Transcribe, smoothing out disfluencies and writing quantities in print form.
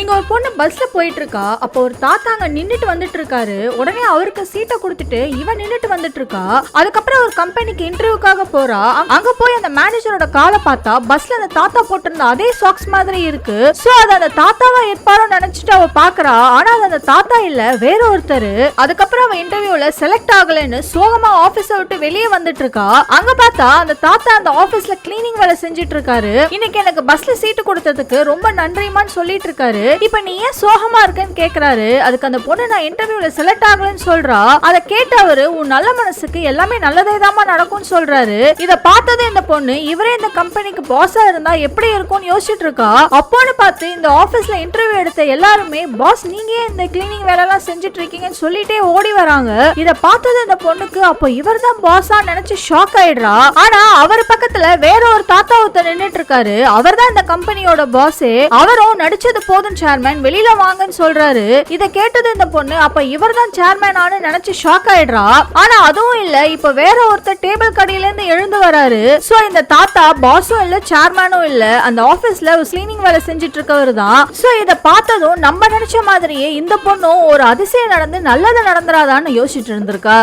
இங்க ஒரு பொண்ணு பஸ்ல போயிட்டு இருக்கா. அப்போ ஒரு தாத்தா அங்க நின்னுட்டு வந்துட்டு இருக்காரு. உடனே அவருக்கு சீட்டை கொடுத்துட்டு இவன் நின்னுட்டு வந்துட்டு இருக்கா. அதுக்கப்புறம் ஒரு கம்பெனிக்கு இன்டர்வியூக்காக போறா. அங்க போய் அந்த மேனேஜரோட காலை பார்த்தா பஸ்ல அந்த தாத்தா போட்டிருந்த அதே சாக்ஸ் மாதிரி இருக்கு. சோ அது அந்த தாத்தாவா இருப்பாரோ நினைச்சிட்டு அவ பாக்குறா. ஆனா அது அந்த தாத்தா இல்ல, வேற ஒருத்தர். அதுக்கப்புறம் அவ இன்டர்வியூல செலக்ட் ஆகலன்னு சோகமா ஆபீஸ விட்டு வெளியே வந்துட்டு இருக்கா. அங்க பார்த்தா அந்த தாத்தா அந்த ஆபீஸ்ல கிளீனிங் வேலை செஞ்சிட்டு இருக்காரு. இன்னைக்கு எனக்கு பஸ்ல சீட்டு கொடுத்ததுக்கு ரொம்ப நன்றிமான்னு சொல்லிட்டு இருக்காரு. இப்ப நீ ஏன் சோகமா இருக்கன்னு கேக்குறாரு. அதுக்கு அந்த பொண்ணு நான் இன்டர்வியூல செலக்ட் ஆகலன்னு சொல்றா. அதை கேட்டவரு உன் நல்ல மனசுக்கு எல்லாமே நல்லதேதாமா நடக்கும்னு சொல்றாரு. இத பார்த்தது இந்த பொண்ணு இவரே இந்த கம்பெனிக்கு பாஸா இருந்தா எப்படி இருக்கும்னு யோசிச்சுட்டு இருக்கா. அப்போன்னு பார்த்து இந்த ஆபீஸ்ல இன்டர்வியூ எடுத்த எல்லாருமே பாஸ் நீங்க இந்த கிளீனிங் வேலை எல்லாம் செஞ்சுட்டு இருக்கீங்கன்னு சொல்லிட்டே ஓடி வராங்க. இத பார்த்தது இந்த பொண்ணுக்கு அப்போ இவர் தான் பாஸா நினைச்சு ஷாக் ஆயிடுறா. ஆனா அவர் பக்கத்துல வேற ஒரு தாத்தா ஒருத்தர் நின்னுட்டு இருக்காரு. அவர் தான் இந்த கம்பெனியோட பாஸே. அவரும் நடிச்சது போதும் சேர்மேன் வெளியில வாங்கன்னு சொல்றாரு. இத கேட்டது இந்த பொண்ணு அப்ப இவர் தான் சேர்மேன் ஆனு நினைச்சு ஷாக் ஆயிடுறா. ஆனா அதுவும் இல்ல, இப்ப வேற ஒருத்தர் டேபிள் கடையில இருந்து எழுந்து வராரு. சோ இந்த தாத்தா பாஸும் இல்ல சேர்மேனும் இல்ல, அந்த ஆபீஸ்ல கிளீனிங் வேலை செஞ்சுட்டு இருக்கவர் தான். சோ இத பார்த்ததும் நம்ம நினைச்ச மாதிரியே இந்த பொண்ணும் ஒரு அதிசயம் நடந்து நல்லது நடந்துராதான்னு யோசிச்சுட்டு இருந்திருக்கா.